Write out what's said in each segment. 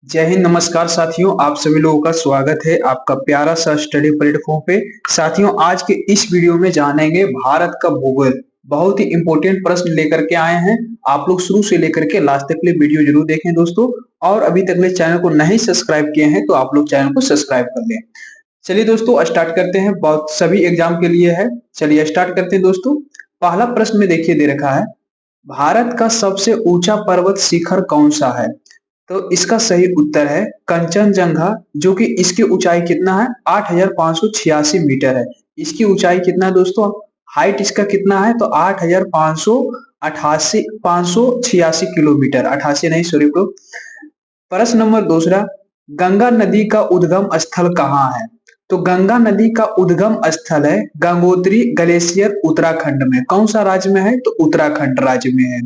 जय हिंद, नमस्कार साथियों। आप सभी लोगों का स्वागत है आपका प्यारा सा स्टडी प्लेटफॉर्म पे। साथियों, आज के इस वीडियो में जानेंगे भारत का भूगोल। बहुत ही इंपॉर्टेंट प्रश्न लेकर के आए हैं। आप लोग शुरू से लेकर के लास्ट तक के लिए वीडियो जरूर देखें दोस्तों। और अभी तक ले चैनल को नहीं सब्सक्राइब किए हैं तो आप लोग चैनल को सब्सक्राइब कर लें। चलिए दोस्तों, स्टार्ट करते हैं। बहुत सभी एग्जाम के लिए है। चलिए स्टार्ट करते हैं दोस्तों। पहला प्रश्न में देखिए दे रखा है, भारत का सबसे ऊंचा पर्वत शिखर कौन सा है? तो इसका सही उत्तर है कंचनजंगा, जो कि इसकी ऊंचाई कितना है? 8,586 मीटर है। इसकी ऊंचाई कितना है दोस्तों? हाइट इसका कितना है? तो 8,586 किलोमीटर, 88 नहीं, सॉरी ब्रो। प्रश्न नंबर दूसरा, गंगा नदी का उद्गम स्थल कहाँ है? तो गंगा नदी का उद्गम स्थल है गंगोत्री ग्लेशियर, उत्तराखंड में। कौन सा राज्य में है? तो उत्तराखंड राज्य में है।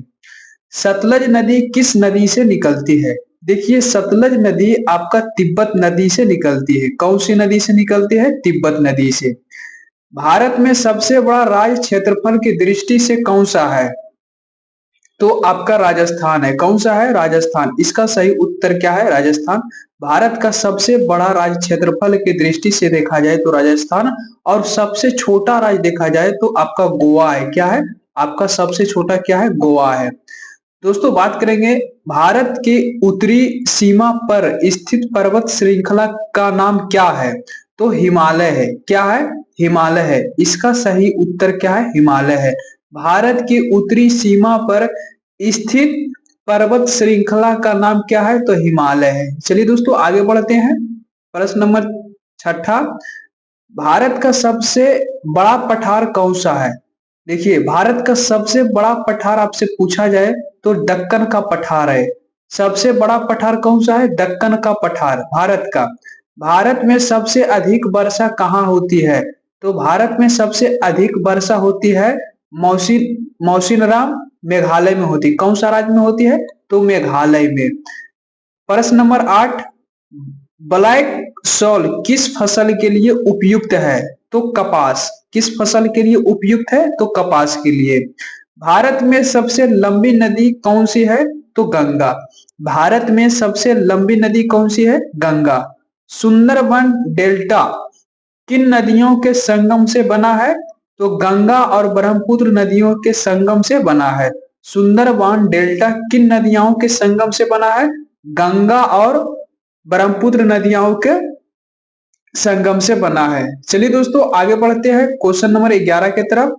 सतलज नदी किस नदी से निकलती है? देखिए, सतलज नदी आपका तिब्बत नदी से निकलती है। कौन सी नदी से निकलती है? तिब्बत नदी से। भारत में सबसे बड़ा राज्य क्षेत्रफल की दृष्टि से कौन सा है? तो आपका राजस्थान है। कौन सा है? राजस्थान। इसका सही उत्तर क्या है? राजस्थान। भारत का सबसे बड़ा राज्य क्षेत्रफल की दृष्टि से देखा जाए तो राजस्थान, और सबसे छोटा राज्य देखा जाए तो आपका गोवा है। क्या है? आपका सबसे छोटा क्या है? गोवा है। दोस्तों, बात करेंगे भारत के उत्तरी सीमा पर स्थित पर्वत श्रृंखला का नाम क्या है? तो हिमालय है। क्या है? हिमालय है। इसका सही उत्तर क्या है? हिमालय है। भारत की उत्तरी सीमा पर स्थित पर्वत श्रृंखला का नाम क्या है? तो हिमालय है। चलिए दोस्तों, आगे बढ़ते हैं। प्रश्न नंबर छठा, भारत का सबसे बड़ा पठार कौन सा है? देखिए, भारत का सबसे बड़ा पठार आपसे पूछा जाए तो दक्कन का पठार है। सबसे बड़ा पठार कौन सा है? दक्कन का पठार, भारत का। भारत में सबसे अधिक वर्षा कहाँ होती है? तो भारत में सबसे अधिक वर्षा होती है मौसिनराम, मेघालय में होती है। कौन सा राज्य में होती है? तो मेघालय में। प्रश्न नंबर 8, ब्लैक सॉल किस फसल के लिए उपयुक्त है? तो कपास। किस फसल के लिए उपयुक्त है? तो कपास के लिए। भारत में सबसे लंबी नदी कौन सी है? तो गंगा। भारत में सबसे लंबी नदी कौन सी है? गंगा। सुंदरबन डेल्टा किन नदियों के संगम से बना है? तो गंगा और ब्रह्मपुत्र नदियों के संगम से बना है। सुंदरबन डेल्टा किन नदियों के संगम से बना है? गंगा और ब्रह्मपुत्र नदियों के संगम से बना है। चलिए दोस्तों, आगे बढ़ते हैं क्वेश्चन नंबर 11 की तरफ।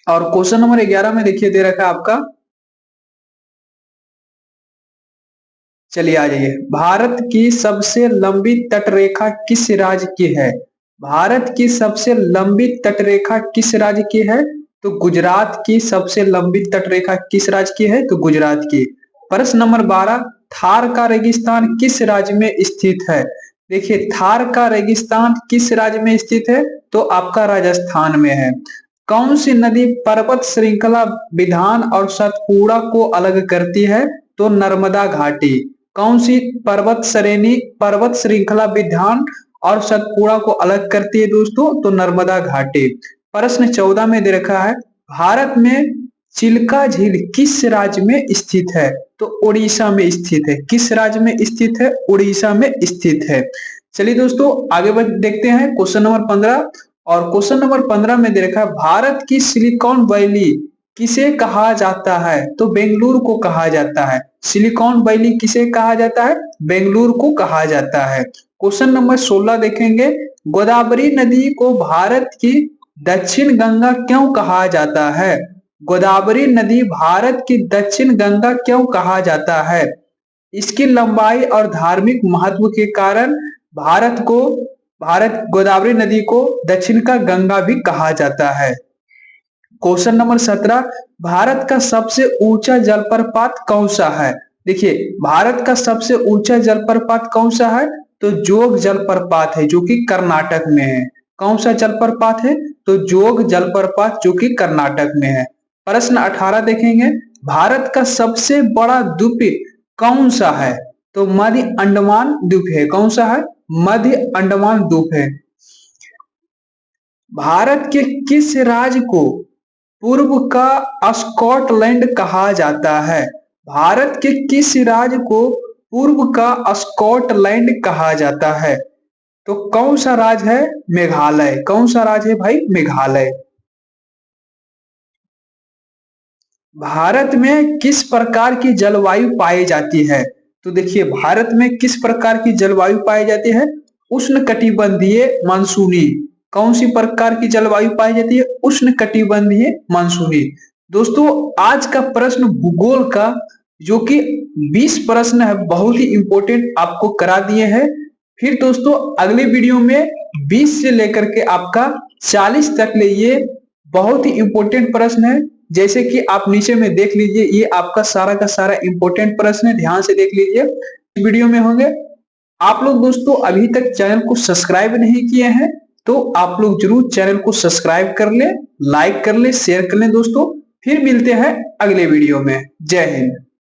और क्वेश्चन नंबर 11 में देखिए दे रखा है आपका, चलिए आ जाइए। भारत की सबसे लंबी तटरेखा किस राज्य की है? भारत की सबसे लंबी तटरेखा किस राज्य की है? तो गुजरात की सबसे लंबी तटरेखा किस राज्य की है? तो गुजरात की। प्रश्न नंबर 12, थार का रेगिस्तान किस राज्य में स्थित है? देखिए, थार का रेगिस्तान किस राज्य में स्थित है? तो आपका राजस्थान में है। कौन सी नदी पर्वत श्रृंखला विधान और सतपुड़ा को अलग करती है? तो नर्मदा घाटी। कौन सी पर्वत श्रृंखला विधान और सतपुड़ा को अलग करती है दोस्तों? तो नर्मदा घाटी। प्रश्न 14 में दे रखा है, भारत में चिल्का झील किस राज्य में स्थित है? तो उड़ीसा में स्थित है। किस राज्य में स्थित है? उड़ीसा में स्थित है। चलिए दोस्तों, आगे बढ़ देखते हैं क्वेश्चन नंबर 15। और क्वेश्चन नंबर 15 में दे रखा है, भारत की सिलिकॉन वैली किसे कहा जाता है? तो बेंगलुरु को कहा जाता है। सिलिकॉन वैली किसे कहा जाता है? बेंगलुरु को कहा जाता है। क्वेश्चन नंबर 16 देखेंगे, गोदावरी नदी को भारत की दक्षिण गंगा क्यों कहा जाता है? गोदावरी नदी भारत की दक्षिण गंगा क्यों कहा जाता है? इसकी लंबाई और धार्मिक महत्व के कारण भारत गोदावरी नदी को दक्षिण का गंगा भी कहा जाता है। क्वेश्चन नंबर 17, भारत का सबसे ऊंचा जलप्रपात कौन सा है? देखिए, भारत का सबसे ऊंचा जलप्रपात कौन सा है? तो जोग जलप्रपात है, जो कि कर्नाटक में है। कौन सा जलप्रपात है? तो जोग जलप्रपात, जो कि कर्नाटक में है। प्रश्न 18 देखेंगे, भारत का सबसे बड़ा द्वीप कौन सा है? तो मध्य अंडमान द्वीप है। कौन सा है? मध्य अंडमान द्वीप है। भारत के किस राज्य को पूर्व का स्कॉटलैंड कहा जाता है? भारत के किस राज्य को पूर्व का स्कॉटलैंड कहा जाता है? तो कौन सा राज्य है? मेघालय। कौन सा राज्य है भाई? मेघालय। भारत में किस प्रकार की जलवायु पाई जाती है? तो देखिए भारत में किस प्रकार की जलवायु पाई जाती है? उष्णकटिबंधीय मानसूनी। कौन सी प्रकार की जलवायु पाई जाती है? उष्णकटिबंधीय मानसूनी। दोस्तों आज का प्रश्न भूगोल का जो कि 20 प्रश्न है, बहुत ही इंपॉर्टेंट आपको करा दिए हैं। फिर दोस्तों अगले वीडियो में 20 से लेकर के आपका 40 तक ले ये बहुत ही इंपॉर्टेंट प्रश्न है। जैसे कि आप नीचे में देख लीजिए, ये आपका सारा का सारा इंपॉर्टेंट प्रश्न है, ध्यान से देख लीजिए। इस वीडियो में होंगे। आप लोग दोस्तों अभी तक चैनल को सब्सक्राइब नहीं किए हैं तो आप लोग जरूर चैनल को सब्सक्राइब कर लें, लाइक कर लें, शेयर कर लें दोस्तों। फिर मिलते हैं अगले वीडियो में। जय हिंद।